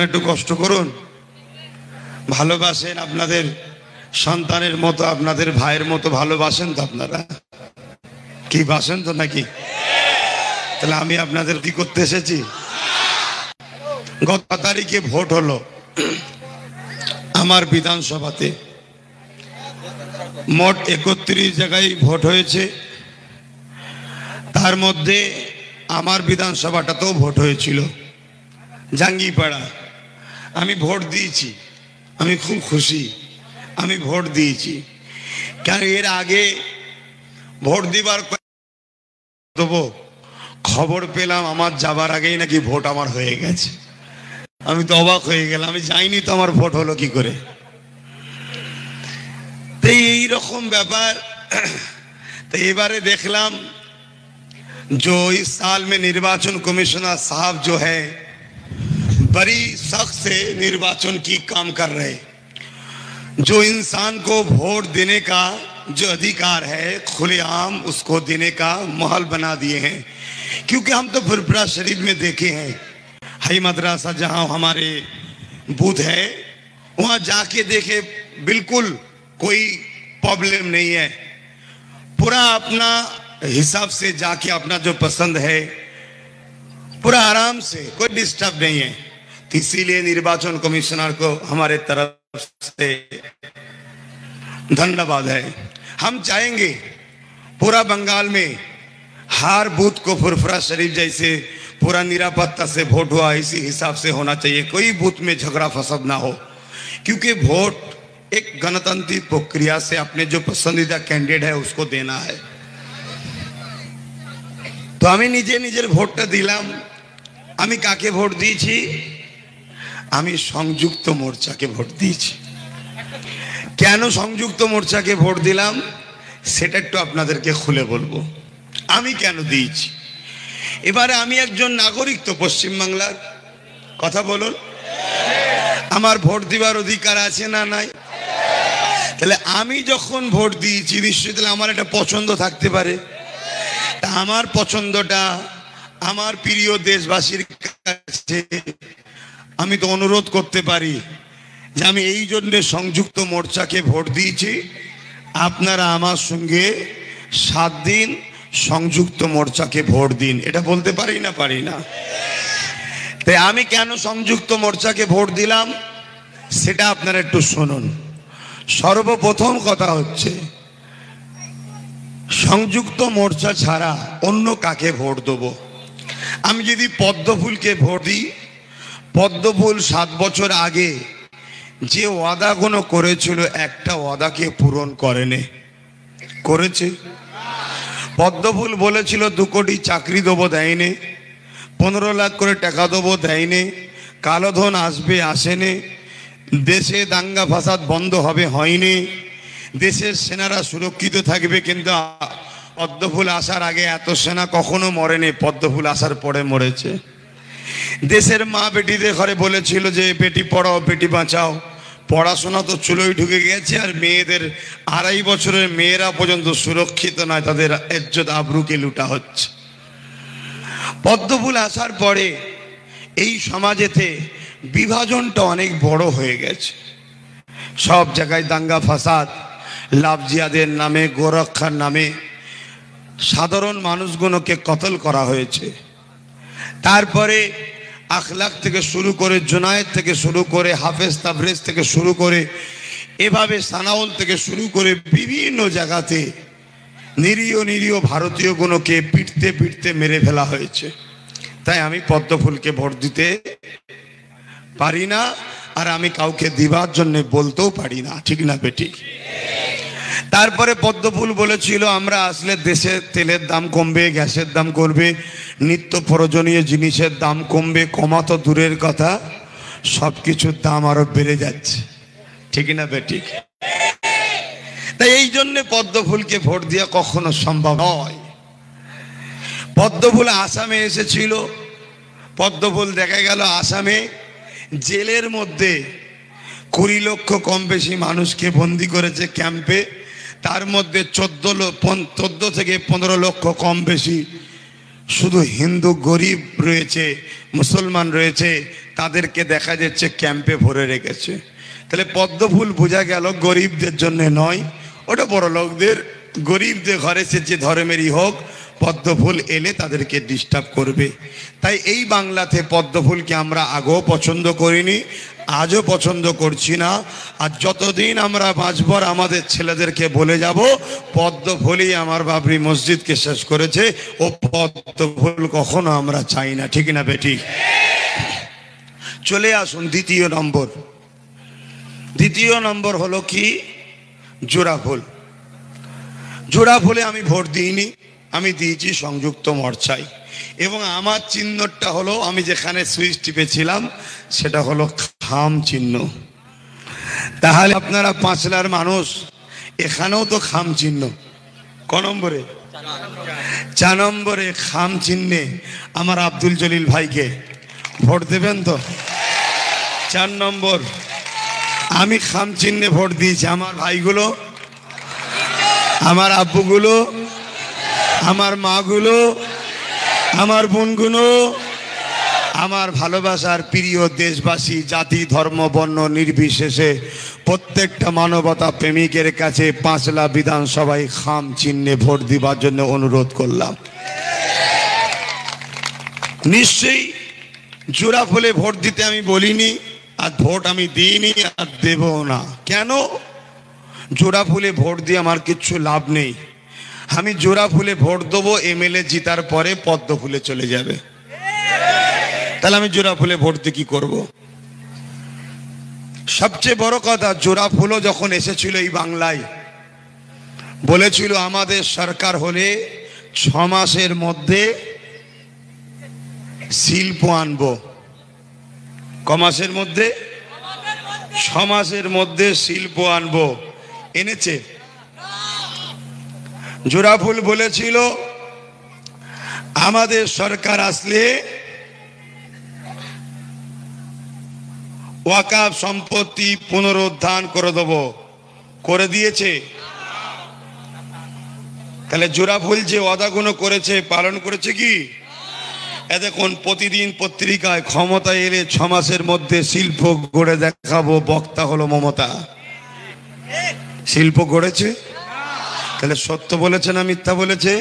আপনারা একটু কষ্ট করুন, ভালোবাসেন, আপনাদের সন্তানের মতো, আপনাদের ভাইয়ের মতো ভালোবাসেন তো আপনারা? কি বাসেন তো নাকি? তাহলে আমি আপনাদের কি করতে এসেছি? গত তারিখে ভোট হলো আমার বিধানসভাতে, মোট 31 জায়গায় ভোট হয়েছে। তার মধ্যে আমার বিধানসভাটাতেও ভোট হয়েছিল, জাঙ্গিপাড়া। আমি ভোট দিয়েছি, আমি খুব খুশি, আমি ভোট দিয়েছি। কেন এর আগে ভোট দিবার দেবো, খবর পেলাম আমার যাবার আগেই নাকি ভোট আমার হয়ে গেছে। আমি তো অবাক হয়ে গেলাম, আমি যাইনি তো আমার ভোট হলো কি করে? তো এইরকম ব্যাপার। তো এবারে দেখলাম जो इस साल में निर्वाचन कमिश्नर साहब जो है बड़ी सख्त से निर्वाचन की काम कर रहे, जो इंसान को वोट देने का जो अधिकार है खुलेआम उसको देने का माहौल बना दिए हैं। क्योंकि हम तो फुरपुरा शरीफ में देखे हैं, हाई मदरसा जहां हमारे बूथ है वहां जाके देखे, बिल्कुल कोई प्रॉब्लम नहीं है। पूरा अपना हिसाब से जाके अपना जो पसंद है पूरा आराम से, कोई डिस्टर्ब नहीं है। तो इसीलिए निर्वाचन कमिश्नर को हमारे तरफ से धन्यवाद है। हम चाहेंगे पूरा बंगाल में हर बूथ को फुरफुरा शरीफ जैसे पूरा निरापत्ता से वोट हुआ, इसी हिसाब से होना चाहिए, कोई बूथ में झगड़ा फसाद ना हो। क्योंकि वोट एक गणतांत्रिक प्रक्रिया से अपने जो पसंदीदा कैंडिडेट है उसको देना है। तो আমি নিজে নিজের ভোটটা দিলাম। আমি কাকে ভোট দিয়েছি? আমি সংযুক্ত মোর্চাকে ভোট দিয়েছি। কেন সংযুক্ত মোর্চাকে ভোট দিলাম সেটা একটু আপনাদেরকে খুলে বলবো, আমি কেন দিয়েছি। এবারে আমি একজন নাগরিক তো পশ্চিমবাংলার, কথা বলুন, আমার ভোট দিবার অধিকার আছে না নাই? তাহলে আমি যখন ভোট দিয়েছি নিশ্চয়ই তাহলে আমার একটা পছন্দ থাকতে পারে। তা আমার পছন্দটা আমার প্রিয় দেশবাসীর কাছে আমি তো অনুরোধ করতে পারি যে আমি এই জন্য সংযুক্ত মোর্চাকে ভোট দিয়েছি, আপনারা আমার সঙ্গে 7 দিন সংযুক্ত মোর্চাকে ভোট দিন। এটা বলতে পারি না? পারি না? তাই আমি কেন সংযুক্ত মোর্চাকে ভোট দিলাম সেটা আপনারা একটু শুনুন। সর্বপ্রথম কথা হচ্ছে, সংযুক্ত মোর্চা ছাড়া অন্য কাকে ভোট দেবো? আমি যদি পদ্মফুলকে ভোট দিই, পদ্মফুল 7 বছর আগে যে ওয়াদাগুলো করেছিল একটা ওয়াদাকে পূরণ করেনি, করেছে? পদ্মফুল বলেছিল 2 কোটি চাকরি দেবো, দেয়নি। 15 লাখ করে টাকা দেবো, দেয়নি। কালো ধন আসবে, আসেনি। দেশে দাঙ্গা ফাসাদ বন্ধ হবে, হয়নি। দেশের সেনারা সুরক্ষিত থাকবে, কিন্তু পদ্মফুল আসার আগে এত সেনা কখনো মরেনি, পদ্মফুল আসার পরে মরেছে। দেশের মা বেটিদের ঘরে বলেছিল যে বেটি পড়াও বেটি বাঁচাও, পড়াশোনা তো চুলোই ঢুকে গেছে, আর মেয়েদের 2.5 বছরের মেয়েরা পর্যন্ত সুরক্ষিত নয়, তাদের ইজ্জত আবরুকে লুটা হচ্ছে। পদ্মফুল আসার পরে এই সমাজেতে বিভাজনটা অনেক বড় হয়ে গেছে। সব জায়গায় দাঙ্গা ফাসাদ, লাভ জিহাদের নামে, গোরক্ষার নামে সাধারণ মানুষগুলোকে কতল করা হয়েছে। তারপরে আখলাক থেকে শুরু করে, জুনায়েদ থেকে শুরু করে, হাফেজ তাবরেজ থেকে শুরু করে, এভাবে সানাউল থেকে শুরু করে বিভিন্ন জায়গাতে নিরীহ নিরীহ ভারতীয়গুলোকে পিটতে পিটতে মেরে ফেলা হয়েছে। তাই আমি পদ্মফুলকে ভোট দিতে পারি না, আর আমি কাউকে দিবার জন্য বলতেও পারি না, ঠিক না বেঠিক? তারপরে পদ্মফুল বলেছিল আমরা আসলে দেশে তেলের দাম কমবে, গ্যাসের দাম কমবে, নিত্য প্রয়োজনীয় জিনিসের দাম কমবে, কমা তো দূরের কথা, সব কিছুর দাম আরো বেড়ে যাচ্ছে, ঠিক না বেঠিক? তাই এই জন্য পদ্মফুলকে ভোট দেওয়া কখনো সম্ভব নয়। পদ্মফুল আসামে এসেছিল, পদ্মফুল দেখা গেল আসামে জেলের মধ্যে 20 লক্ষ কম বেশি মানুষকে বন্দি করেছে ক্যাম্পে। তার মধ্যে 14 থেকে 15 লক্ষ কম বেশি শুধু হিন্দু গরিব রয়েছে, মুসলমান রয়েছে, তাদেরকে দেখা যাচ্ছে ক্যাম্পে ভরে রেখেছে। তাহলে পদ্ম ফুল বোঝা গেল গরিবদের জন্য নয়, ওটা বড় লোকদের, গরিবদের ঘরে সে যে ধর্মেরই হোক পদ্ম ফুল এলে তাদেরকে ডিস্টার্ব করবে। তাই এই বাংলাতে পদ্ম ফুলকে আমরা আগেও পছন্দ করিনি, আজও পছন্দ করছি না। আর যতদিন আমরা বাঁচব আমাদের ছেলেদেরকে বলে যাব পদ্ম ফুলই আমার বাবরি মসজিদকে শেষ করেছে, ও পদ্ম ফুল কখনো আমরা চাই না। ঠিক না বেটি? চলে আসুন দ্বিতীয় নম্বর। দ্বিতীয় নম্বর হলো কি? জোড়া ফুল। জোড়া ফুলে আমি ভোট দিইনি, আমি দিয়েছি সংযুক্ত মোর্চায়। এবং আমার চিহ্নটা হলো, আমি যেখানে সুইচ টিপেছিলাম সেটা হলো খাম চিহ্ন। তাহলে আপনারা পাঁচলার মানুষ, এখানেও তো খাম চিহ্ন। ক নম্বরে? 4 নম্বরে খাম চিহ্নে আমার আব্দুল জলিল ভাইকে ভোট দেবেন তো? 4 নম্বর আমি খাম চিহ্নে ভোট দিয়েছি। আমার ভাইগুলো, আমার আব্বুগুলো, আমার মাগুলো, আমার বোনগুলো, আমার ভালোবাসার প্রিয় দেশবাসী, জাতি ধর্ম বর্ণ নির্বিশেষে প্রত্যেকটা মানবতা প্রেমিকের কাছে পাঁচলা বিধানসভায় খাম চিহ্নে ভোট দিবার জন্য অনুরোধ করলাম। নিশ্চয়ই জোড়া ফুলে ভোট দিতে আমি বলিনি, আর ভোট আমি দিইনি, আর দেবও না। কেন? জোড়া ফুলে ভোট দিয়ে আমার কিচ্ছু লাভ নেই। আমি জোড়া ফুলে ভোট দেবো, এমএলএ জিতার পরে পদ্ম ফুলে চলে যাবে। তাহলে আমি জোড়া ফুলে ভোট দিয়ে কি করব? সবচেয়ে বড় কথা, জোড়া ফুলও যখন এসেছিল এই বাংলায়, বলেছিল আমাদের সরকার হলে 6 মাসের মধ্যে শিল্প আনবো। ক মাসের মধ্যে? 6 মাসের মধ্যে শিল্প আনবো। এনেছে? জোড়া ফুল বলেছিল আমাদের সরকার আসলে ওয়াকাফ সম্পত্তি পুনরুদ্ধার করে দেব। করে দিয়েছে? তাহলে জোড়া ফুল যে ওয়াদাগুলো করেছে পালন করেছে কি? দেখুন প্রতিদিন পত্রিকায় ক্ষমতা এলে 6 মাসের মধ্যে শিল্প গড়ে দেখাবো, বক্তা হলো মমতা। শিল্প গড়েছে? তাহলে সত্য বলেছে না মিথ্যা বলেছে?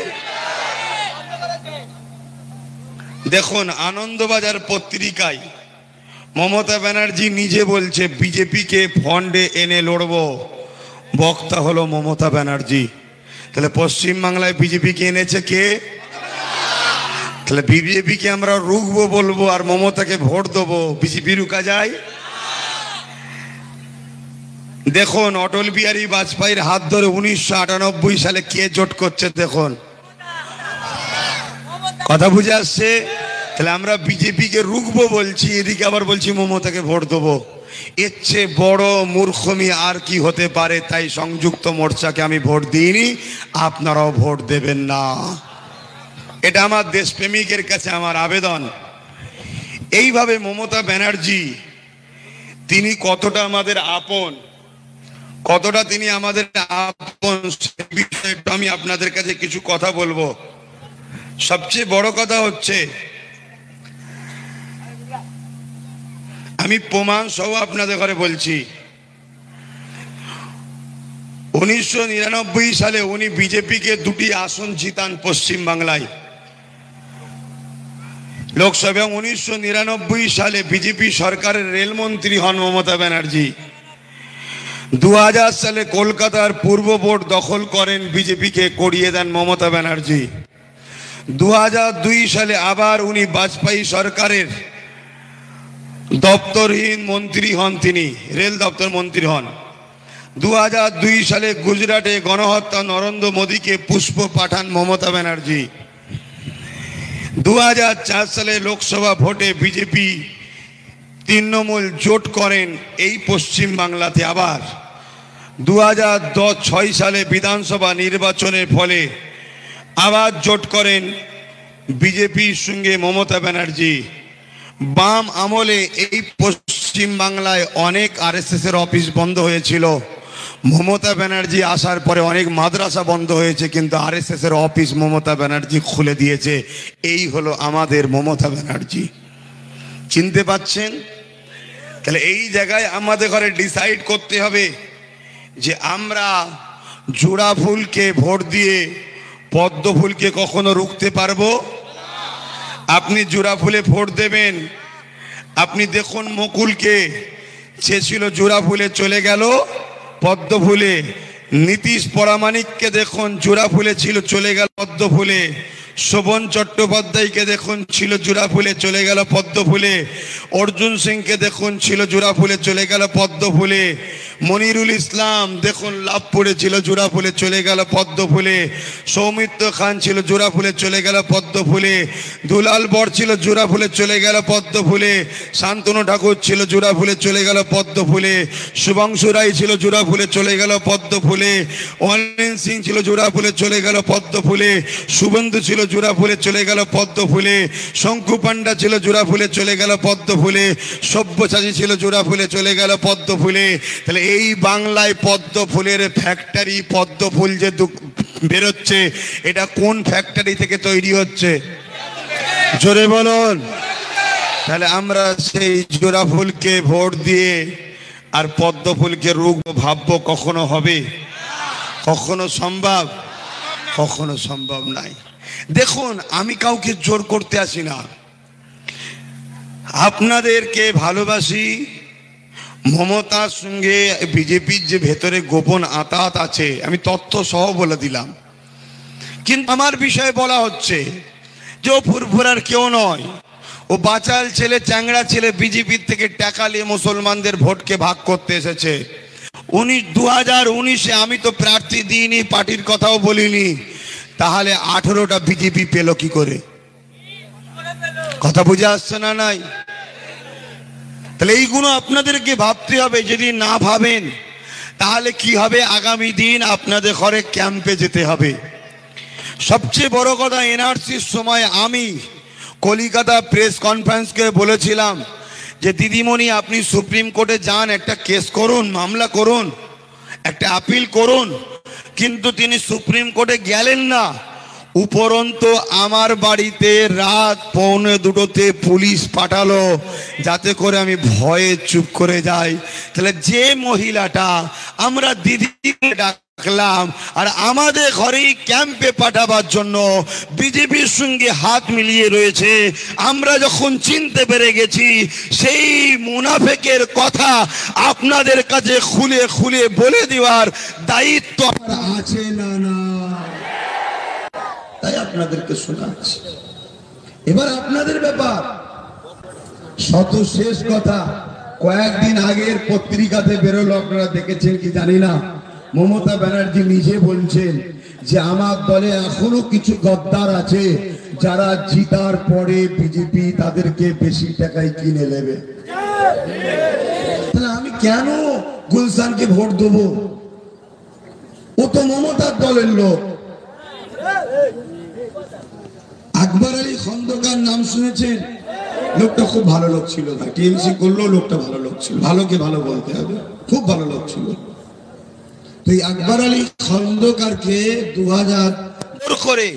দেখুন আনন্দবাজার পত্রিকায় মমতা ব্যানার্জি নিজে বলছে বিজেপিকে ফন্ডে এনে লড়বো, বক্তা হলো মমতা ব্যানার্জি। তাহলে পশ্চিমবাংলায় বিজেপিকে এনেছে কে? তাহলে বিজেপিকে আমরা রুখবো বলবো আর মমতাকে ভোট দেবো, বিজেপি রুকা যায়? দেখুন অটল বিহারী বাজপেয়ীর হাত ধরে 1998 সালে কে জোট করছে দেখুন। কথা বুঝে আসছে? তাহলে আমরা বিজেপিকে রুখবো বলছি, এদিকে আবার বলছি মমতাকে ভোট দেবো। এর চেয়ে বড় মূর্খমি আর কি হতে পারে? তাই সংযুক্ত মোর্চাকে আমি ভোট দিইনি, আপনারাও ভোট দেবেন না। এটা আমার দেশপ্রেমিকের কাছে আমার আবেদন। এইভাবে মমতা ব্যানার্জি তিনি কতটা আমাদের আপন, কতটা তিনি আমাদের আপন, সে বিষয়ে আমি আপনাদের কাছে কিছু কথা বলবো। সবচেয়ে বড় কথা হচ্ছে, আমি প্রমাণ সহ আপনাদের ঘরে বলছি, 1999 সালে উনি বিজেপিকে 2টি আসন জিতান পশ্চিম বাংলায় লোকসভা। 1999 সালে বিজেপি সরকারের রেলমন্ত্রী হন মমতা ব্যানার্জি। 2000 সালে কলকাতার পূর্ব বোর্ড দখল করেন, বিজেপিকে করিয়ে দেন মমতা ব্যানার্জি। 2002 সালে আবার উনি বাজপেয়ী সরকারের দপ্তরহীন মন্ত্রী হন, তিনি রেল দপ্তর মন্ত্রী হন। 2002 সালে গুজরাটে গণহত্যা নরেন্দ্র মোদীকে পুষ্প পাঠান মমতা ব্যানার্জি। 2004 সালে লোকসভা ভোটে বিজেপি তৃণমূল জোট করেন এই পশ্চিম বাংলাতে। আবার 2006 সালে বিধানসভা নির্বাচনের ফলে আবার জোট করেন বিজেপির সঙ্গে মমতা ব্যানার্জি। বাম আমলে এই পশ্চিম বাংলায় অনেক আরএসএস এর অফিস বন্ধ হয়েছিল। মমতা ব্যানার্জি আসার পরে অনেক মাদ্রাসা বন্ধ হয়েছে, কিন্তু আরএসএস এর অফিস মমতা ব্যানার্জি খুলে দিয়েছে। এই হলো আমাদের মমতা ব্যানার্জি। চিনতে পাচ্ছেন? তাহলে এই জায়গায় আমাদের ঘরে ডিসাইড করতে হবে যে আমরা জোড়া ফুলকে ভোট দিয়ে পদ্ম ফুলকে কখনো রুখতে পারবো? আপনি জোড়া ফুলে ভোট দেবেন, আপনি দেখুন মুকুলকে, সে ছিল জোড়া ফুলে চলে গেল পদ্ম ফুলে। নীতিশ পরামানিককে দেখুন জোড়া ফুলে ছিল, চলে গেল পদ্ম ফুলে। শোভন চট্টোপাধ্যায়কে দেখুন ছিল জোড়া ফুলে, চলে গেল পদ্ম ফুলে। অর্জুন সিংকে দেখুন ছিল জোড়া ফুলে, চলে গেল পদ্ম ফুলে। মনিরুল ইসলাম দেখুন লাভপুরে ছিল জোড়া ফুলে, চলে গেল পদ্ম ফুলে। সৌমিত্র খান ছিল জোড়া ফুলে, চলে গেল পদ্ম ফুলে। দুলাল বর ছিল জোড়া ফুলে, চলে গেল পদ্ম ফুলে। শান্তনু ঠাকুর ছিল জোড়া ফুলে, চলে গেল পদ্ম ফুলে। শুভাংশু রায় ছিল জোড়া ফুলে, চলে গেল পদ্ম ফুলে। অনিল সিং ছিল জোড়া ফুলে, চলে গেল পদ্ম ফুলে। শুভেন্দু ছিল জোড়া ফুলে, চলে গেল পদ্ম ফুলে। শঙ্কু পান্ডা ছিল জোড়া ফুলে, চলে গেল পদ্ম ফুলে। সব্যসাচী ছিল জোড়া ফুলে, চলে গেল পদ্ম ফুলে। তাহলে এই বাংলায় পদ্ম ফুলের ফ্যাক্টরি, পদ্ম ফুল যে বেরোচ্ছে, এটা কোন ফ্যাক্টরি থেকে তৈরি হচ্ছে? জোরে বলুন। তাহলে আমরা সেই জোড়া ফুলকে ভোট দিয়ে আর পদ্ম ফুলকে রুখবো ভাববো কখনো হবে? কখনো সম্ভব? কখনো সম্ভব নাই। দেখুন, আমি কাউকে জোর করতে আসি না, আপনাদেরকে ভালোবাসি। মমতার সঙ্গে বিজেপির যে ভেতরে গোপন আঁতাত আছে, আমি তথ্য সহ বলে দিলাম। কিন্তু আমার বিষয়ে বলা হচ্ছে যে ও ফুরফুরার কেউ নয়, ও বাচাল ছেলে, চ্যাংড়া ছেলে, বিজেপির থেকে টাকা নিয়ে মুসলমানদের ভোটকে ভাগ করতে এসেছে। 2019-এ আমি তো প্রার্থী দিইনি, পার্টির কথাও বলিনি, তাহলে 18টা বিজেপি পেল কি করে? কথা বুঝে আসছে না? নাই? তাহলে এইগুলো আপনাদেরকে ভাবতে হবে। যদি না ভাবেন তাহলে কি হবে? আগামী দিন আপনাদের ঘরে ক্যাম্পে যেতে হবে। সবচেয়ে বড় কথা, এনআরসির সময় আমি কলিকাতা প্রেস কনফারেন্স করে বলেছিলাম যে দিদিমণি, আপনি সুপ্রিম কোর্টে যান, একটা কেস করুন, মামলা করুন, একটা আপিল করুন। কিন্তু তিনি সুপ্রিম কোর্টে গেলেন না, উপরন্তু আমার বাড়িতে রাত 1:45-তে পুলিশ পাঠালো যাতে করে আমি ভয়ে চুপ করে যাই। তাহলে যে মহিলাটা আমরা দিদিকে ডাকলাম আর আমাদের ঘরেই ক্যাম্পে পাঠাবার জন্য বিজেপির সঙ্গে হাত মিলিয়ে রয়েছে, আমরা যখন চিনতে পেরে গেছি, সেই মুনাফেকের কথা আপনাদের কাছে খুলে খুলে বলে দেওয়ার দায়িত্ব আছে না? না, তাই আপনাদেরকে শোনাচ্ছি। এবার আপনাদের ব্যাপার। শত শেষ কথা, কয়েকদিন আগের পত্রিকাতে বেরোলো, আপনারা দেখেছেন কি জানি না, মমতা ব্যানার্জি নিজে বলছেন যে আমার দলে এখনো কিছু গদ্দার আছে যারা জিতার পরে বিজেপি তাদেরকে বেশি টাকায় কিনে নেবে। তাহলে আমি কেন গুলশানকে ভোট দেবো? ও তো মমতার দলের লোক। আকবর আলী খন্দকার নাম শুনেছেন? লোকটা খুব ভালো লোক ছিল না, টিএমসি করলেও লোকটা ভালো লোক ছিল, ভালোকে ভালো বলতে হবে, খুব ভালো লোক ছিল। তো এই আকবর আলী খন্দকারকে 2000 করে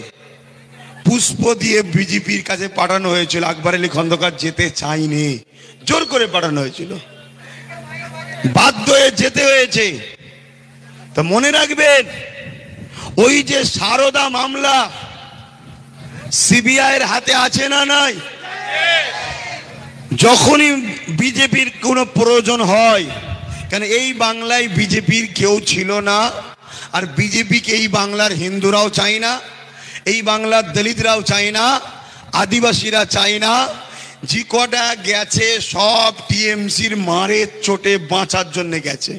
পুষ্প দিয়ে বিজেপির কাছে পাঠানো হয়েছিল। আকবর আলী খন্দকার যেতে চাইনি, জোর করে পাঠানো হয়েছিল, বাধ্য হয়ে যেতে হয়েছে। তা মনে রাখবেন, ওই যে সারদা মামলা সিবিআই এর হাতে আছে না নাই? যখনই বিজেপির কোনো প্রয়োজন হয়, কেন এই বাংলায় বিজেপির কেউ ছিল না, আর বিজেপিকে এই বাংলার হিন্দুরাও চায় না, এই বাংলার দলিতরাও চায় না, আদিবাসীরা চায় না। যে কটা গেছে সব টিএমসির মারের চোটে বাঁচার জন্য গেছে।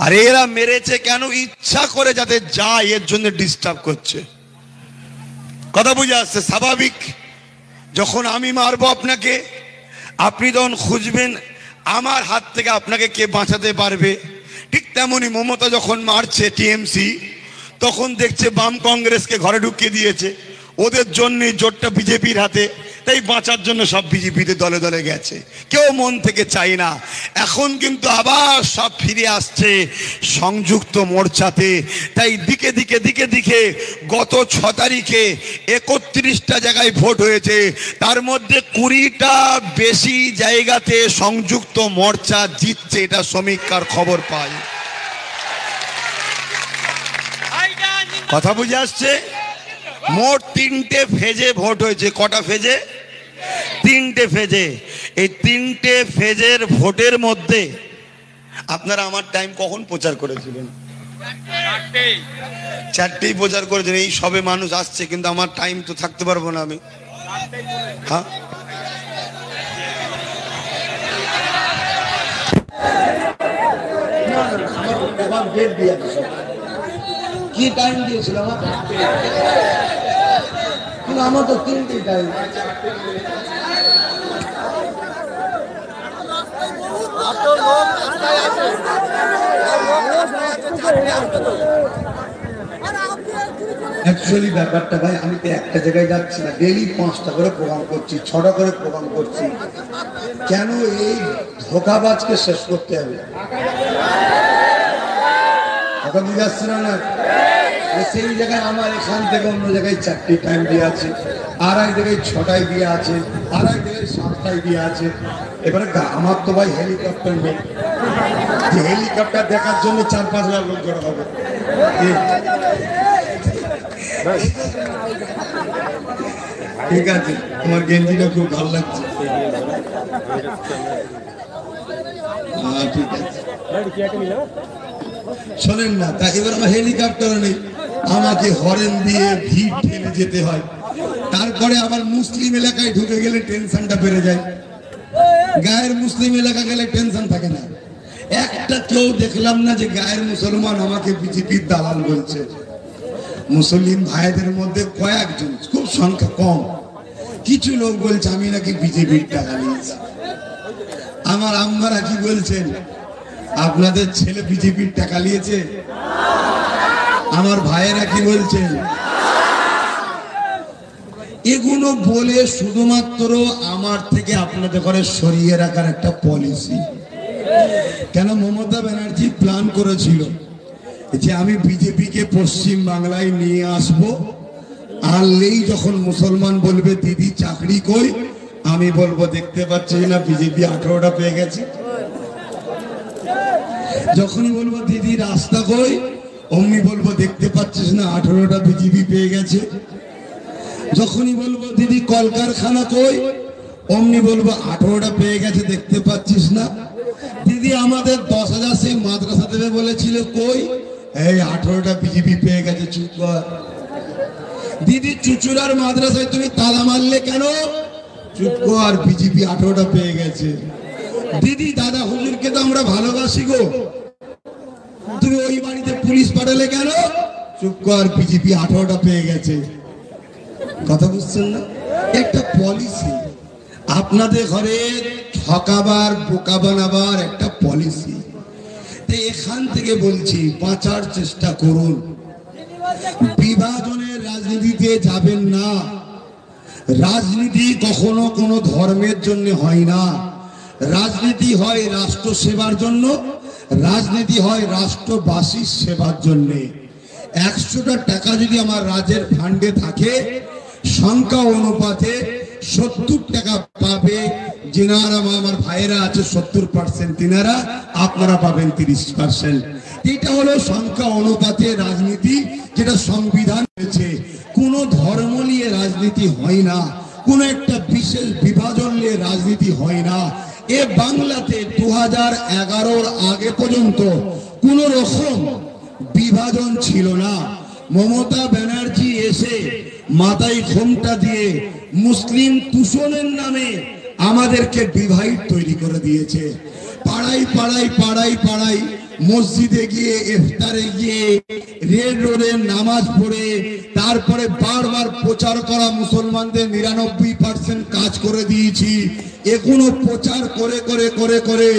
আর এরা মেরেছে কেন? ইচ্ছা করে যাতে যায়, এর জন্য ডিস্টার্ব করছে। কথা বুঝে আসছে? স্বাভাবিক। যখন আমি মারবো আপনাকে, আপনি তখন খুঁজবেন আমার হাত থেকে আপনাকে কে বাঁচাতে পারবে। ঠিক তেমনি মমতা যখন মারছে টিএমসি, তখন দেখছে বাম কংগ্রেসকে ঘরে ঢুকিয়ে দিয়েছে, ওদের জন্যই জোটটা বিজেপির হাতে, তাই বাঁচার জন্য সব বিজেপিতে দলে দলে গেছে, কেউ মন থেকে চাই না। এখন কিন্তু আবার সব ফিরে আসছে সংযুক্ত মোর্চাতে। তাই দিকে দিকে দিকে দিকে গত 6 তারিখে 31টা জায়গায় ভোট হয়েছে, তার মধ্যে 20টা বেশি জায়গাতে সংযুক্ত মোর্চা জিতছে, এটা সমীক্ষার খবর পাই। কথা বুঝে আসছে? মোট 3টে ফেজে ভোট হয়েছে। কটা ফেজে? 3টে ফেজে। এই 3টে ফেজের ভোটের মধ্যে আপনারা আমার টাইম কখন প্রচার করেছিলেন? 4টেই প্রচার করেছেন। এই সবে মানুষ আসছে, কিন্তু আমার টাইম তো থাকতে পারবো না আমি। হ্যাঁ, কি টাইম দিয়েছিল আমার? কিন্তু আমার তো 3টে টাইম। অ্যাকচুয়ালি ব্যাপারটা ভাই, আমি তো একটা জায়গায় যাচ্ছি না, ডেইলি 5টা করে প্রোগ্রাম করছি, 6টা করে প্রোগ্রাম করছি। কেন এই ধোঁকাবাজকে শেষ করতে হবে? কথা বুঝে আসছে না? সেই জায়গায় আমার এখান থেকে অন্য জায়গায় 4টে টাইম দিয়ে আছে, আর এক জায়গায় 6টায় দিয়ে আছে, আর এক জায়গায় 7টায় দিয়ে আছে। এবারে আমার তো ভাই হেলিকপ্টার নেই, যে হেলিকপ্টার দেখার জন্য 4-5 লাখ লোক জড়ো হবে। ঠিক আছে, তোমার গেঞ্জিটা খুব ভালো লাগছে। হ্যাঁ ঠিক আছে, শোনেন না। তা এবার আমার হেলিকপ্টার নেই, আমাকে হরেন দিয়ে ভিড় ঠেলে যেতে হয়। তারপরে আবার মুসলিম এলাকায় ঢুকে গেলে টেনশনটা বেড়ে যায়, গায়ের মুসলিম এলাকা গেলে টেনশন থাকে না। একটা কেউ দেখলাম না যে গায়ের মুসলমান আমাকে বিজেপির দালাল বলছে। মুসলিম ভাইদের মধ্যে কয়েকজন, খুব সংখ্যা কম, কিছু লোক বলছে আমি নাকি বিজেপির টাকা নিয়েছি। আমার আম্মারা কি বলছেন, আপনাদের ছেলে বিজেপির টাকা নিয়েছে? আমার ভাইয়েরা কি বলছেন? এগুলো বলে শুধুমাত্র আমার থেকে আপনাদের ঘরে সরিয়ে রাখার একটা পলিসি। কেন মমতা ব্যানার্জি প্ল্যান করেছিল যে আমি বিজেপিকে পশ্চিম বাংলায় নিয়ে আসব, আনলেই যখন মুসলমান বলবে দিদি চাকরি কই, আমি বলবো দেখতে পাচ্ছি না বিজেপি 18টা পেয়ে গেছে। যখনই বলবো দিদি রাস্তা কই, অমনি বলবো দেখতে পাচ্ছিস না 18টা বিজেপি পেয়ে গেছে। যখনই বলবো দিদি কলকারখানা কই, অমনি বলবো 18টা পেয়ে গেছে, দেখতে পাচ্ছিস না। দিদি আমাদের 10,000 সেই মাদ্রাসা দেবে বলেছিল, কই, এই 18টা বিজেপি পেয়ে গেছে, চুপ কর। দিদি চুচুড়ার মাদ্রাসায় তুমি তালা মারলে কেন, চুপ কর, বিজেপি 18টা পেয়ে গেছে। দিদি দাদা হুজুরকে তো আমরা ভালোবাসি গো, তুমি ওই বাড়িতে পুলিশ পাঠালে কেন, চুপ কর, বিজেপি 18টা পেয়ে গেছে। কথা বুঝছেন না? একটা পলিসি আপনাদের ঘরে ঠকাবার বোকা বানাবার একটা পলিসি। এখান থেকে বলছি বাঁচার চেষ্টা করুন, বিভাজনের রাজনীতিতে যাবেন না। রাজনীতি কখনো কোনো ধর্মের জন্য হয় না, রাজনীতি হয় রাষ্ট্র সেবার জন্য, রাজনীতি হয় রাষ্ট্রবাসীর সেবার জন্য। 100টা টাকা যদি আমার রাজ্যের ফান্ডে থাকে, সংখ্যা অনুপাতে 70 টাকা পাবে যিনারা আমার ভাইয়েরা আছে 70%, তিনারা আপনারা পাবেন 30%। এটা হলো সংখ্যা অনুপাতে রাজনীতি, যেটা সংবিধান রয়েছে। কোনো ধর্ম নিয়ে রাজনীতি হয় না, কোন একটা বিশেষ বিভাজন নিয়ে রাজনীতি হয় না। এ বাংলাতে 2011-র আগে পর্যন্ত কোন রকম বিভাজন ছিল না। মমতা ব্যানার্জি এসে মাথায় ঘোমটা দিয়ে মুসলিম তুষণের নামে আমাদেরকে ডিভাইড তৈরি করে দিয়েছে। পাড়ায় পাড়ায় পাড়ায় পাড়ায় মসজিদে গিয়ে, ইফতারে গিয়ে, রেড রোডে নামাজ পড়ে, তারপরে বারবার প্রচার করা মুসলমানদের 99% কাজ করে দিয়েছি। এখনো প্রচার করে করে করে করে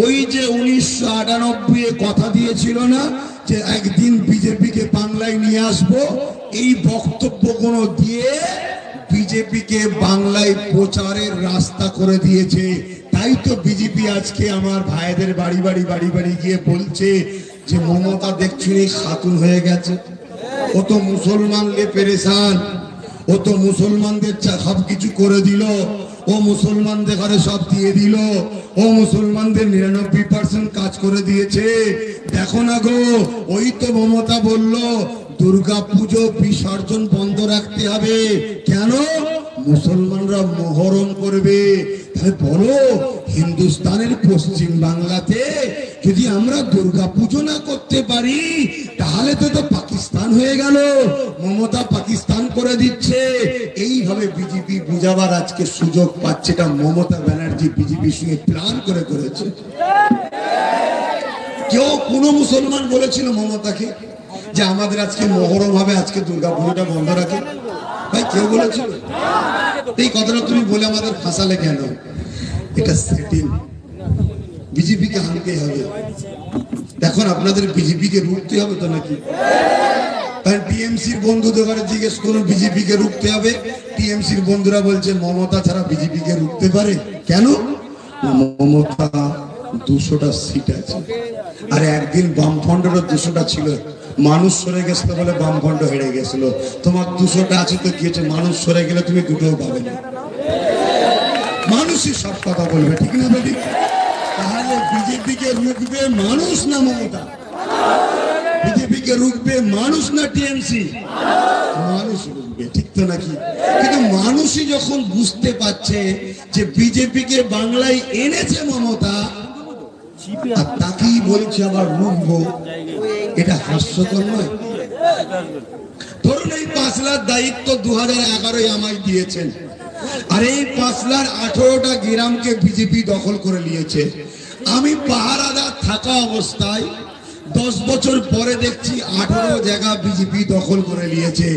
ওই যে 1998 কথা দিয়েছিল না যে একদিন বিজেপিকে বাংলায় নিয়ে আসবো, এই বক্তব্য কোনো দিয়ে বিজেপিকে বাংলায় প্রচারের রাস্তা করে দিয়েছে। তাই তো বিজেপি আজকে আমার ভাইদের বাড়ি বাড়ি বাড়ি বাড়ি গিয়ে বলছে যে মমতা দেখছি খাতুন হয়ে গেছে, ও তো মুসলমান লে পেরেশান, ও তো মুসলমানদের সবকিছু করে দিল, ও মুসলমানদের ঘরে সব দিয়ে দিল, ও মুসলমানদের 99% কাজ করে দিয়েছে। দেখো না গো, ওই তো মমতা বলল দুর্গা পুজো বিসর্জন বন্ধ রাখতে হবে। কেন? মুসলমানরা মহরম করবে। তাহলে বলো, হিন্দুস্তানের পশ্চিম বাংলাতে যদি আমরা দুর্গা পুজো না করতে পারি তাহলে তো পাকিস্তান হয়ে গেল। মমতা পাকিস্তান করে দিচ্ছে। এইভাবে বিজেপি বুঝাবার আজকে সুযোগ পাচ্ছে। এটা মমতা ব্যানার্জি বিজেপির সঙ্গে প্ল্যান করে করেছে। কেউ কোন মুসলমান বলেছিল মমতাকে যে আমাদের আজকে মহরম হবে, আজকে দুর্গা পুজোটা বন্ধ রাখে? ভাই কেউ বলেছিল? এই কথাটা তুমি বলে আমাদের ফাঁসালে কেন? এটা সেটিং, বিজেপিকে আনতে হবে। এখন আপনাদের বিজেপিকে রুখতে হবে তো নাকি? টিএমসির বন্ধুদের ঘরে জিজ্ঞেস করুন, বিজেপিকে রুখতে হবে। টিএমসির বন্ধুরা বলছে মমতা ছাড়া বিজেপিকে রুখতে পারে? কেন? মমতা 200টা সিট আছে, আর একদিন বামফ্রন্টেরও 200টা ছিল, মানুষ সরে গেছিল বলে বামফ্রন্ট হেরে গেছিল। তোমার 200টা আছে তো কি হচ্ছে? মানুষ সরে গেলে তুমি দুটোও পাবে না। মানুষই সব কথা বলবে, ঠিক না বেটি? তাহলে বিজেপিকে রুখবে মানুষ না মমতা? বিজেপিকে রুখবে মানুষ না টিএমসি? মানুষ রুখবে, ঠিক তো নাকি? কিন্তু মানুষই যখন বুঝতে পারছে যে বিজেপিকে বাংলায় এনেছে মমতা, আর তাকেই বলছে আবার রুখবো, এটা হাস্যকর নয়? ধরুন এই 5 লাখ দায়িত্ব 2011 আমায় দিয়েছেন, আর এই 5 লাখ 18টা গ্রামকে বিজেপি দখল করে নিয়েছে। আমি পাহারাদার থাকা অবস্থায় 10 বছর পরে দেখছি 18 জায়গা বিজেপি দখল করে নিয়েছে।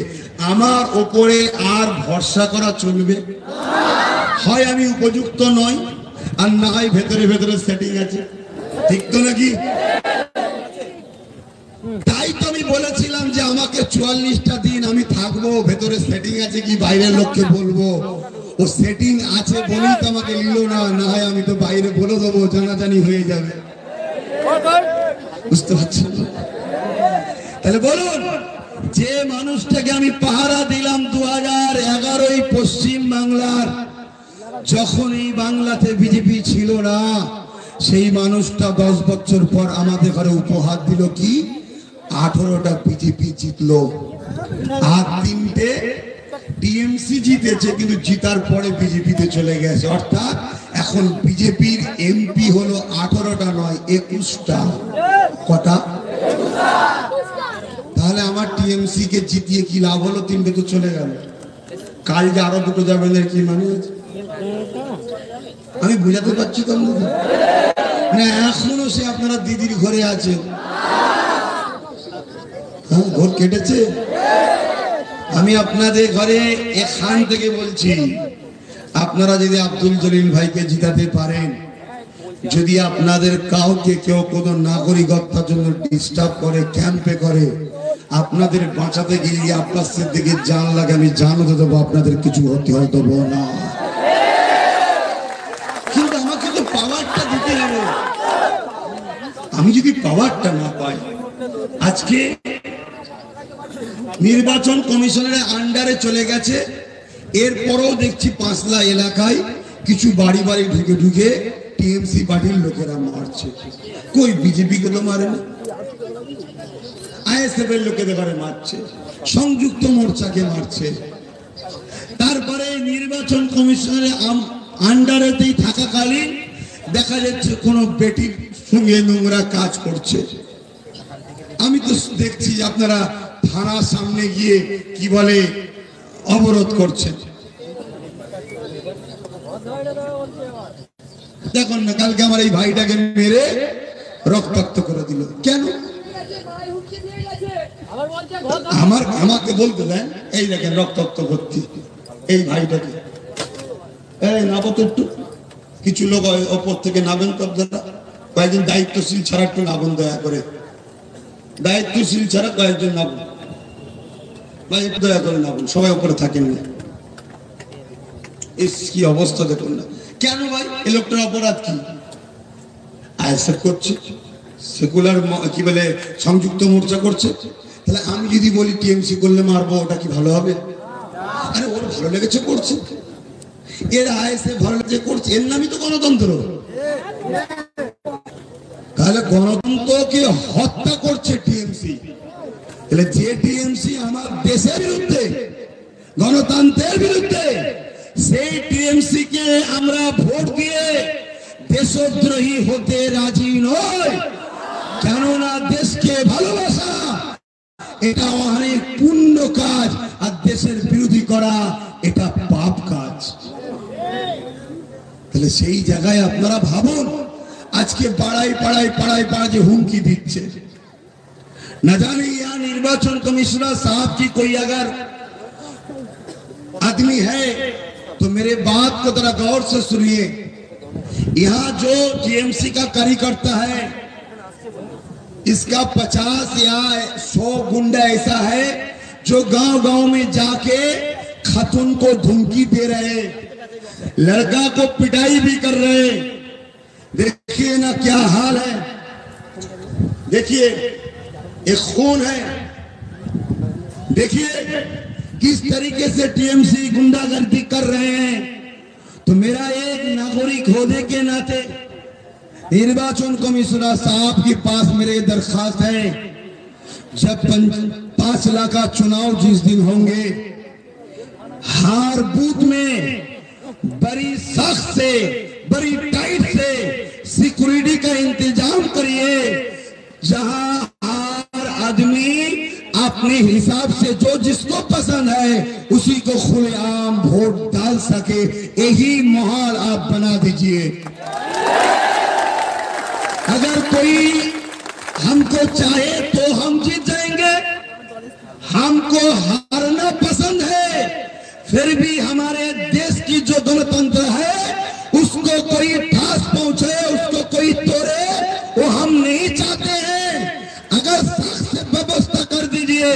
আমার ওপরে আর ভরসা করা চলবে? হয় আমি উপযুক্ত নই, আর না হয় ভেতরে ভেতরে সেটিং আছে, ঠিক তো নাকি? তাই তো আমি বলেছিলাম যে আমাকে 44টা দিন আমি থাকবো, ভেতরে সেটিং আছে কি বাইরের লোককে বলবো। ও সেটিং আছে বলেই তো আমাকে নিল না, না হয় আমি তো বাইরে বলে দেবো, জানাজানি হয়ে যাবে। বুঝতে পারছেন? তাহলে বলুন, যে মানুষটাকে আমি পাহারা দিলাম 2011 পশ্চিম বাংলার, যখন এই বাংলাতে বিজেপি ছিল না, সেই মানুষটা 10 বছর পর আমাদের ঘরে উপহার দিল কি? 18টা বিজেপি জিতলো, আর 3টে টিএমসি জিতেছে, কিন্তু জিতার পরে বিজেপিতে চলে গেছে। অর্থাৎ এখন বিজেপির এমপি হলো 18টা নয় 21টা। কটা? তাহলে আমার টিএমসি কে জিতিয়ে কি লাভ হলো? 3টে তো চলে গেল। কাল যে আরো 2টো যাবেন এর কি মানে আছে? আমি বুঝাতে পারছি তো আপনাদের না? এখনো সে আপনারা দিদির ঘরে আছে, হ্যাঁ, ঘর কেটেছে। আমি আপনাদের ঘরে এখান থেকে বলছি, আপনারা যদি আব্দুল জলিল ভাইকে জিতাতে পারেন, যদি আপনাদের কাউকে কেউ কোনো নাগরিকত্বের জন্য ডিস্টার্ব করে, ক্যাম্পে করে, আপনাদের বাঁচাতে গিয়ে আপনার দিকে জান লাগে, আমি জানাতে দেবো আপনাদের কিছু হতে হতো না। কিন্তু আমাকে তো পাওয়ারটা দিতে হবে। আমি যদি পাওয়ারটা না পাই, আজকে নির্বাচন কমিশনের আন্ডারে চলে গেছে, এরপরও দেখছি 5 লাখ এলাকায় কিছু বাড়ি বাড়ি ঢুকে ঢুকে টিএমসি পার্টির লোকেরা মারছে। কই বিজেপিকে তো মারে না, আইএসএফ এর লোকেদের ঘরে মারছে, সংযুক্ত মোর্চাকে মারছে। তারপরে নির্বাচন কমিশনের আন্ডারেতেই থাকাকালীন দেখা যাচ্ছে কোন বেটির সঙ্গে নোংরা কাজ করছে। আমি তো দেখছি আপনারা থানার সামনে গিয়ে কি বলে অবরোধ করছেন। দেখুন না, কালকে আমার এই ভাইটাকে মেরে রক্তাক্ত করে দিল। কেন? আমাকে বলতে দেন, এই দেখেন রক্তাক্ত করছি এই ভাইটাকে। এই নাবো তো একটু, কিছু লোক ওপর থেকে নাবেন তো আপনারা, কয়েকজন দায়িত্বশীল ছাড়া একটু নাবন, দয়া করে দায়িত্বশীল ছাড়া কয়েকজন নাবুন, দয়া করে নাবুন, সবাই উপরে থাকেন না। इसकी অবস্থা দেখুন না কেন ভাই এই লোকটার অপরাধ কি আইএসএফ করছে সেকুলার কি বলে সংযুক্ত মোর্চা করছে তাহলে আমি যদি বলি টিএমসি করলে মারবো ওটা কি ভালো হবে আরে ওর ভালো লেগেছে করছে এর আইএসএফ ভালো লেগেছে করছে এর নামই তো গণতন্ত্র তাহলে গণতন্ত্রকে হত্যা করছে টিএমসি তাহলে যে টিএমসি আমার দেশের বিরুদ্ধে গণতন্ত্রের বিরুদ্ধে সেই টিএমসি কে আমরা ভোট দিয়ে দেশদ্রোহী হতে রাজি নই কেননা দেশকে ভালোবাসা এটা অনেক পুণ্য কাজ আর দেশের বিরোধী করা এটা পাপ কাজ তাহলে সেই জায়গায় আপনারা ভাবুন আজকে পাড়ায় পাড়ায় পাড়ায় पाड़ा যে হুমকি দিচ্ছে न जाने यहाँ निर्वाचन कमिश्नर साहब की कोई अगर आदमी है तो मेरे बात को जरा गौर से सुनिए यहाँ जो टीएमसी का कार्यकर्ता है इसका 50 या 100 गुंडा ऐसा है जो गांव-गांव में जाके खातून को धमकी दे रहे लड़का को पिटाई भी कर रहे देखिए ना क्या हाल है देखिए एक खून है देखिए किस तरीके से टीएमसी गुंडागर्दी कर रहे हैं तो मेरा एक नागरिक होने के नाते निर्वाचन कमिश्नर साहब के पास मेरे दरखास्त है जब 5 लाख का चुनाव जिस दिन होंगे हर बूथ में बड़ी सख्त से बड़ी टाइट से सिक्योरिटी का इंतजाम करिए जहां हर आदमी अपने हिसाब से जो जिसको पसंद है उसी को खुलेआम वोट डाल सके यही माहौल आप बना दीजिए अगर कोई हमको चाहे तो हम जीत जाएंगे हमको हारना पसंद है फिर भी हमारे देश की जो गणतंत्र है उसको कोई ठास पहुंचे उसको कोई तोड़े वो हम नहीं चाहते हैं अगर सख्त व्यवस्था कर दीजिए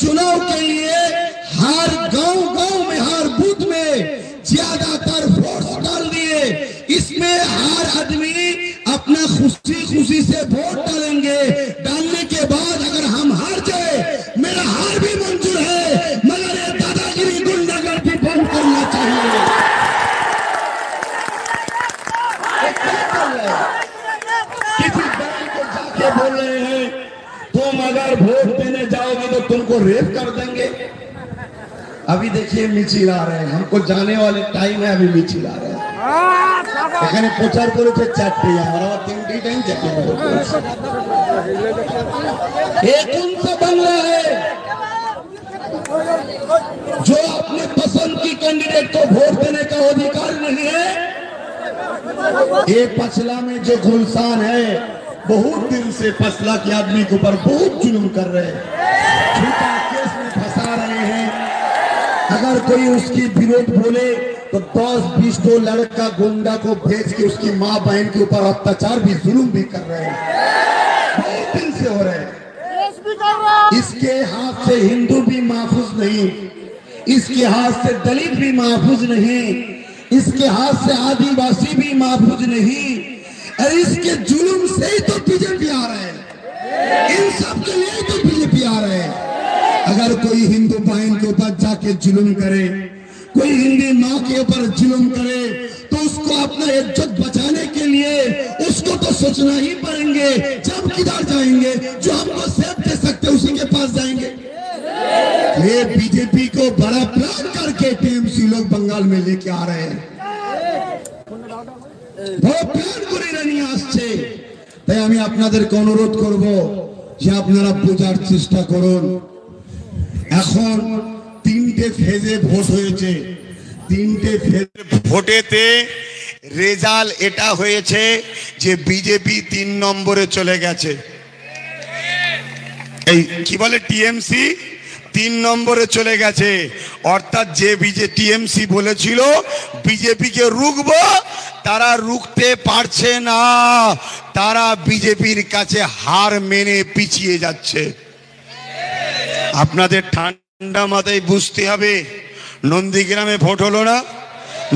चुनाव के लिए हर गांव-गांव में हर बूथ में ज्यादातर वोट डाल दिए इसमें हर आदमी अपना खुशी से वोट डालेंगे डालने के बाद अगर हम हार जाए मेरा हार भी मंजूर है मगर ये दादागिरी गुंडागर्दी बंद करना चाहिए किसी बैंक को जाके बोल रहे हैं तुम अगर वोट देने जाओगे तो तुमको रेप कर देंगे अभी देखिए मिছিল आ रहे हैं हमको जाने वाले टाइम है अभी मिছিল आ रहे हैं এখানে প্রচার করেছে 4টে আমরা 3টি টাইম যেতে হবে ये कौन सा बंगला है जो अपने पसंद की कैंडिडेट को वोट देने का अधिकार नहीं है ये पछला में जो गुलशान है बहुत दिन से पछला के आदमी के ऊपर बहुत जुल्म कर रहे हैं झूठा केस में फंसा रहे हैं अगर कोई उसकी विरोध बोले तो 10-20 तो लड़का गुंडा को भेज के उसकी माँ बहन के ऊपर अत्याचार भी जुल्म भी कर रहे हैं बहुत दिन से हो रहे हैं इसके हाथ से हिंदू भी महफूज नहीं इसके हाथ से दलित भी महफूज नहीं इसके हाथ से आदिवासी भी महफूज नहीं और इसके जुल्म से ही तो बीजेपी आ रहे हैं इन सब के लिए तो बीजेपी आ रहे हैं अगर कोई हिंदू बहन के ऊपर जाके जुल्म करे कोई हिंदी माँ के ऊपर जुल्म करे तो उसको अपना इज्जत बचाने के लिए उसको तो सोचना ही पड़ेंगे जब किधर जाएंगे जो हमको सेफ दे सकते उसी के पास जाएंगे ये बीजेपी को बड़ा प्लान करके टीएमसी लोग बंगाल में लेके आ रहे हैं বড় প্ল্যান করে নিয়ে আসছে তাই আমি আপনাদেরকে অনুরোধ করব যে আপনারা বোঝার চেষ্টা করুন এখন 3টে ফেজে ভোট হয়েছে 3টে ফেজ ভোটেতে রেজাল্ট এটা হয়েছে যে বিজেপি 3 নম্বরে চলে গেছে এই কি বলে টিএমসি 3 নম্বরে চলে গেছে অর্থাৎ যে টিএমসি বলেছিল বিজেপিকে রুখবো তারা রুখতে পারছে না তারা বিজেপির কাছে হার মেনে পিছিয়ে যাচ্ছে আপনাদের ঠান্ডা মাথায় বুঝতে হবে নন্দীগ্রামে ভোট হলো না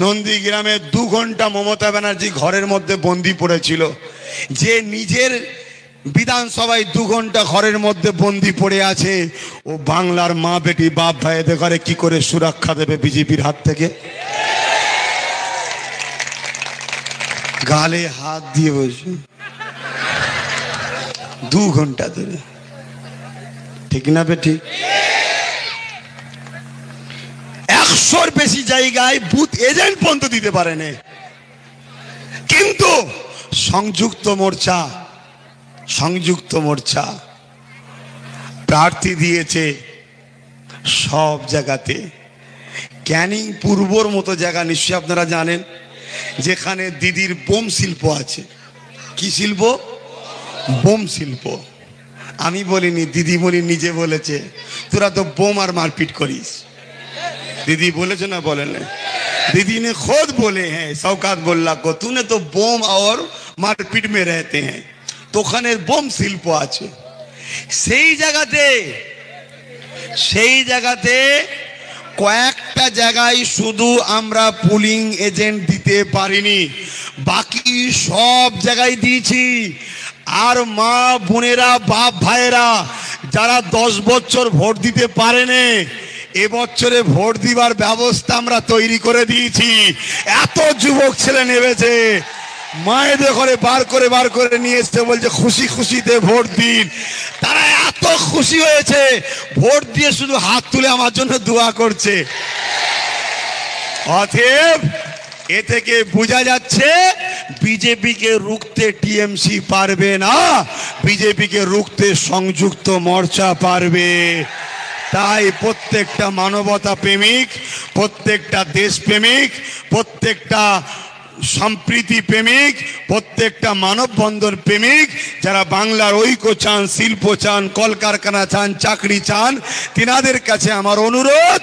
নন্দীগ্রামে 2 ঘন্টা মমতা ব্যানার্জি ঘরের মধ্যে বন্দি পড়েছিল। যে নিজের বিধানসভায় 2 ঘন্টা ঘরের মধ্যে বন্দি পড়ে আছে, ও বাংলার মা বেটি বাপ ভাইদের ঘরে কি করে সুরক্ষা দেবে বিজেপির হাত থেকে? গালে হাত দিয়ে বসে 2 ঘন্টা ধরে, ঠিক না বেটি? 100-র বেশি জায়গায় বুথ এজেন্ট পর্যন্ত দিতে পারেনি। কিন্তু সংযুক্ত মোর্চা প্রার্থী দিয়েছে সব জায়গাতে। ক্যানিং পূর্বর মতো জায়গা নিশ্চয়ই আপনারা জানেন, যেখানে দিদির বোম শিল্প আছে। কি শিল্প? বোম শিল্প। আমি বলিনি, দিদিমণি নিজে বলেছে, তোরা তো বোম আর মারপিট করিস। दीदी बोले ना, बोले नहीं, दीदी ने खुद बोले हैं, शौकत बोल्ला को तूने तो बोम और मारपीट में रहते हैं, तो खाने बोम शिल्प आछे। সেই জায়গাতে কয়েকটা জায়গায় শুধু আমরা পুলিং এজেন্ট দিতে পারিনি, বাকি সব জায়গায় দিয়েছি। আর মা বোনেরা বাপ ভাইয়েরা যারা 10 বছর ভোট দিতে পারেনি, এবছরে ভোট দিবার ব্যবস্থা আমরা তৈরি করে দিয়েছি। এত যুবক ছেলে নেমেছে, মায়েদের ঘরে বার করে নিয়ে এসে বলছে খুশি খুশিতে ভোট দিন। তারা এত খুশি হয়েছে, ভোট দিয়ে শুধু হাত তুলে আমার জন্য দোয়া করছে। অতএব এ থেকে বোঝা যাচ্ছে বিজেপিকে রুখতে টিএমসি পারবে না, বিজেপিকে রুখতে সংযুক্ত মোর্চা পারবে। তাই প্রত্যেকটা মানবতা প্রেমিক, প্রত্যেকটা দেশপ্রেমিক, প্রত্যেকটা সম্প্রীতি প্রেমিক, প্রত্যেকটা মানববন্ধন প্রেমিক, যারা বাংলার ঐক্য চান, শিল্প চান, কলকারখানা চান, চাকরি চান, তিনাদের কাছে আমার অনুরোধ,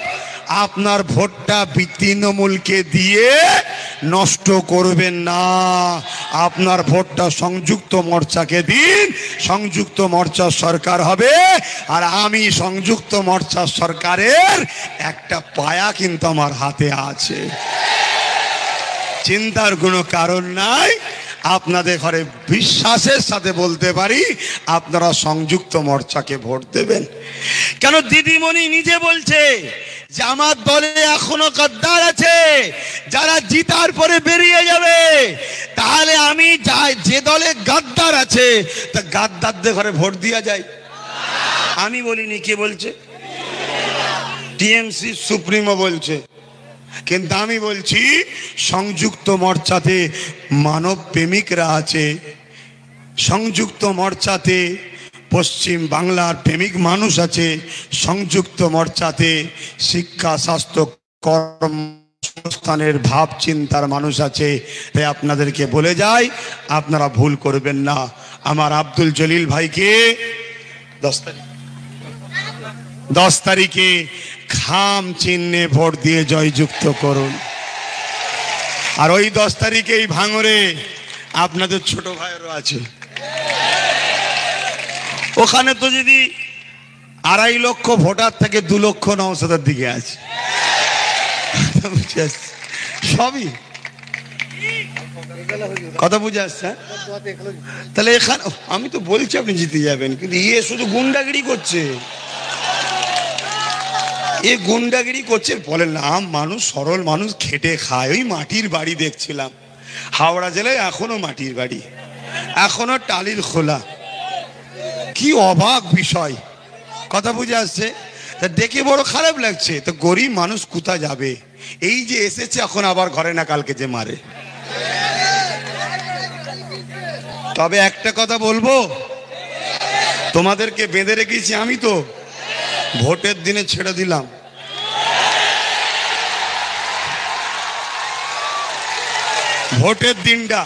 আপনার ভোটটা তৃণমূলকে দিয়ে নষ্ট করবেন না। আপনার ভোটটা সংযুক্ত মোর্চাকে দিন, সংযুক্ত মোর্চার সরকার হবে। আর আমি সংযুক্ত মোর্চার সরকারের একটা পায়া কিন্তু আমার হাতে আছে, চিন্তার কোনো কারণ নাই। আপনাদের ঘরে বিশ্বাসের সাথে বলতে পারি, আপনারা সংযুক্ত মোর্চাকে ভোট দেবেন। কেন দিদিমণি নিজে বলছে যে আমার দলে এখনো গদ্দার আছে, যারা জিতার পরে বেরিয়ে যাবে। তাহলে আমি যে দলে গদ্দার আছে, তা গদ্দারদের ঘরে ভোট দিয়া যায়? আমি বলিনি, কে বলছে? টিএমসি সুপ্রিমো বলছে। কিন্তু আমি বলছি সংযুক্ত মোর্চাতে মানব প্রেমিকরা আছে, সংযুক্ত মোর্চাতে পশ্চিম বাংলার প্রেমিক মানুষ আছে, সংযুক্ত মোর্চাতে শিক্ষা, স্বাস্থ্য, কর্মসংস্থানের ভাব চিন্তার মানুষ আছে। তাই আপনাদেরকে বলে যাই, আপনারা ভুল করবেন না। আমার আব্দুল জলিল ভাইকে 10 তারিখে খাম চিহ্নে ভোট দিয়ে জয়যুক্ত করুন। আর ওই 10 তারিখেই ভাঙরে আপনাদের ছোট ভাইয়েরও আছে। ওখানে তো যদি 2.5 লক্ষ ভোটার থেকে 2,09,000 দিকে আছে, সবই কথা বুঝে আসছে। তাহলে এখানে আমি তো বলছি আপনি জিতে যাবেন, কিন্তু ইয়ে শুধু গুন্ডাগিরি করছে, এ গুন্ডাগিরি করছে। বলেন না, মানুষ সরল মানুষ, খেটে খায়। ওই মাটির বাড়ি দেখছিলাম হাওড়া জেলায়, এখনো মাটির বাড়ি, এখনো টালির খোলা। কি অবাক বিষয়, কথা বুঝে আসছে। তা দেখে বড় খারাপ লাগছে। তো গরিব মানুষ কোথা যাবে? এই যে এসেছে, এখন আবার ঘরে না কালকে যে মারে। তবে একটা কথা বলবো, তোমাদেরকে বেঁধে রেখেছি আমি, তো ভোটের দিনে ছেড়ে দিলাম। ভোটের দিনটা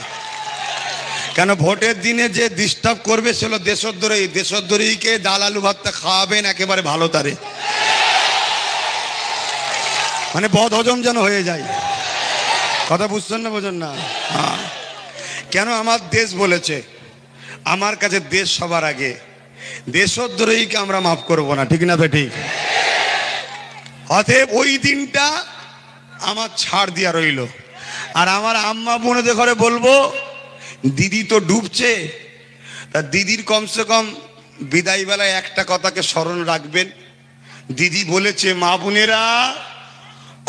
কেন? ভোটের দিনে যে ডিস্টার্ব করবে সে হলো দেশদ্রোহী। দেশদ্রোহীকে ডাল আলু ভাতটা খাওয়াবেন একেবারে ভালো তারে, মানে বদ হজম যেন হয়ে যায়। কথা বুঝছেন না, বোঝেন না? হ্যাঁ, কেন? আমার দেশ বলেছে, আমার কাছে দেশ সবার আগে। দেশদ্রোহীকে আমরা মাফ করব না, ঠিক না বেঠিক? অতএব ওই দিনটা আমার ছাড় দিয়া রইল। আর আমার আম্মা বোনেদের ঘরে বলবো, দিদি তো ডুবছে, তা দিদির কমসে কম বিদায় বেলায় একটা কথাকে স্মরণ রাখবেন। দিদি বলেছে, মা বোনেরা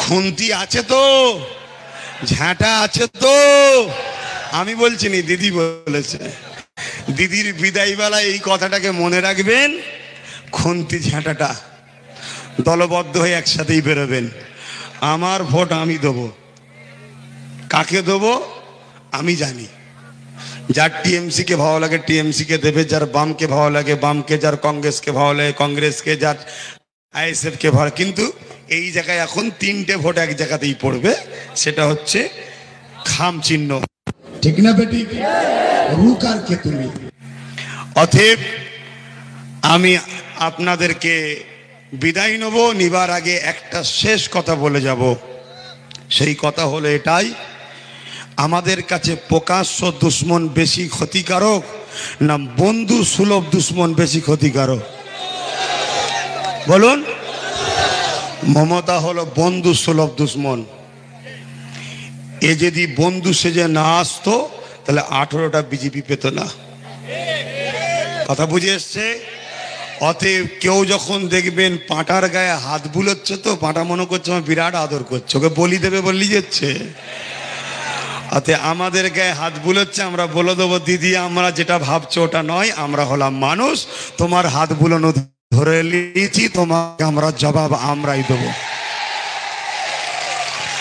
খুন্তি আছে তো, ঝাঁটা আছে তো। আমি বলছি নি, দিদি বলেছে। দিদির বিদায় বেলায় এই কথাটাকে মনে রাখবেন, খুন্তি ঝাঁটাটা দলবদ্ধ হয়ে একসাথেই বেরোবেন। আমার ভোট আমি দেবো, কাকে দেবো আমি জানি। যার টিএমসি কে ভালো লাগে টিএমসি কে দেবে, যার বামকে ভালো লাগে বামকে, যার কংগ্রেসকে ভালো লাগে কংগ্রেসকে, যার আইএসএফ কে ভালো। কিন্তু এই জায়গায় এখন তিনটে ভোট এক জায়গাতেই পড়বে, সেটা হচ্ছে খাম চিহ্ন। ঠিক না বেটি? রুক আর কে তুমি? অতএব আমি আপনাদেরকে বিদায় নেব। নিবার আগে একটা শেষ কথা বলে যাব। সেই কথা হলো এটাই, আমাদের কাছে প্রকাশ্য দুশ্মন বেশি ক্ষতিকারক না বন্ধু সুলভ দুশ্মন বেশি ক্ষতিকারক? বলুন। মমতা হলো বন্ধু সুলভ দুশ্মন। এ যদি বন্ধু সেজে না আসতো তাহলে 18টা বিজেপি পেত না। কথা বুঝে এসছে? অতএব কেউ যখন দেখবেন পাঁটার গায়ে হাত বুলোচ্ছে, তো পাঁটা মনে করছে আমার বিরাট আদর করছে, ওকে বলি দেবে বললি যাচ্ছে। অতএব আমাদের গায়ে হাত বুলোচ্ছে, আমরা বলে দেবো, দিদি আমরা যেটা ভাবছো ওটা নয়, আমরা হলাম মানুষ, তোমার হাত বুলোনো ধরে নিয়েছি, তোমাকে আমরা জবাব আমরাই দেবো।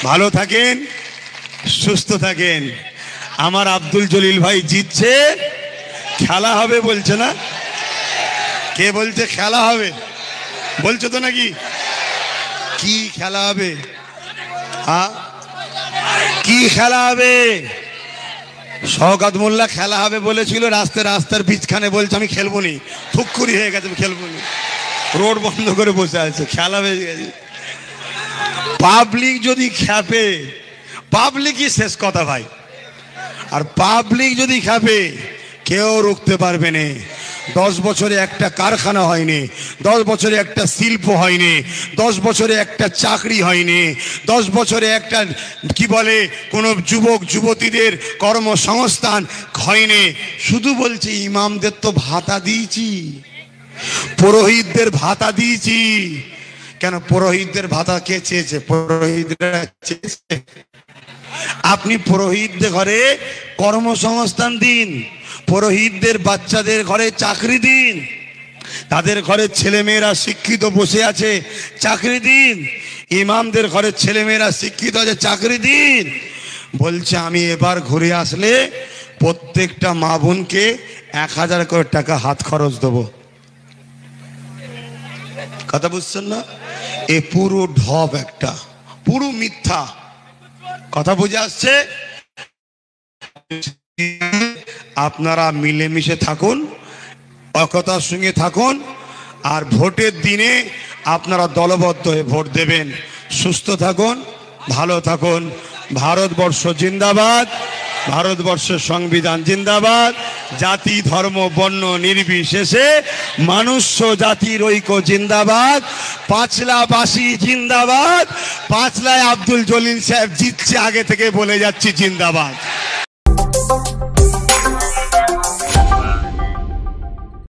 ভালো থাকেন, সুস্থ থাকেন। আমার আব্দুল জলিল ভাই জিতছে, খেলা হবে বলছে না? কে বলছে খেলা হবে? বলছো তো নাকি? কি খেলা হবে? হ্যাঁ, কি খেলা হবে? শওকত মোল্লা খেলা হবে বলেছিল, রাস্তার বীজখানে বলছে আমি খেলবো নি, ফুক্কুরি হয়ে গেছে, আমি খেলবো নি, রোড বন্ধ করে বসে আছে, খেলা হয়ে গেছে। পাবলিক যদি খেপে, পাবলিকই শেষ কথা ভাই। আর পাবলিক যদি খেপে কেউ রুখতে পারবে না। 10 বছরে একটা কারখানা হয়নি, 10 বছরে একটা শিল্প হয়নি, 10 বছরে একটা চাকরি হয়নি, 10 বছরে একটা কি বলে কোনো যুবক যুবতীদের কর্মসংস্থান হয়নি। শুধু বলছে ইমামদের তো ভাতা দিয়েছি, পুরোহিতদের ভাতা দিয়েছি। কেন পুরোহিতদের ভাতা কে চেয়েছে? পুরোহিতরা চেয়েছে। আপনি পুরোহিতদের ঘরে কর্মসংস্থান দিন, পুরোহিতদের বাচ্চাদের ঘরে চাকরি দিন, তাদের ঘরে ছেলেমেয়েরা শিক্ষিত বসে আছে, চাকরি দিন। ইমামদের ঘরে ছেলেমেয়েরা শিক্ষিত আছে, চাকরি দিন। বলছে আমি এবার ঘুরে আসলে প্রত্যেকটা মা বোনকে 1000 করে টাকা হাত খরচ দেবো। কথা বুঝছেন না? এ পুরো ঢপ, একটা পুরো মিথ্যা কথা বুঝে আসছে। আপনারা মিলেমিশে থাকুন, একতার সঙ্গে থাকুন, আর ভোটের দিনে আপনারা দলবদ্ধ হয়ে ভোট দেবেন। সুস্থ থাকুন, ভালো থাকুন। ভারতবর্ষ জিন্দাবাদ, ভারতবর্ষের সংবিধান জিন্দাবাদ। জাতি ধর্ম বর্ণ নির্বিশেষে মানুষ্য জাতির ঐক্য জিন্দাবাদ। পাঁচলাবাসী জিন্দাবাদ। পাঁচলায় আব্দুল জলিল সাহেব জিতছে, আগে থেকে বলে যাচ্ছি জিন্দাবাদ।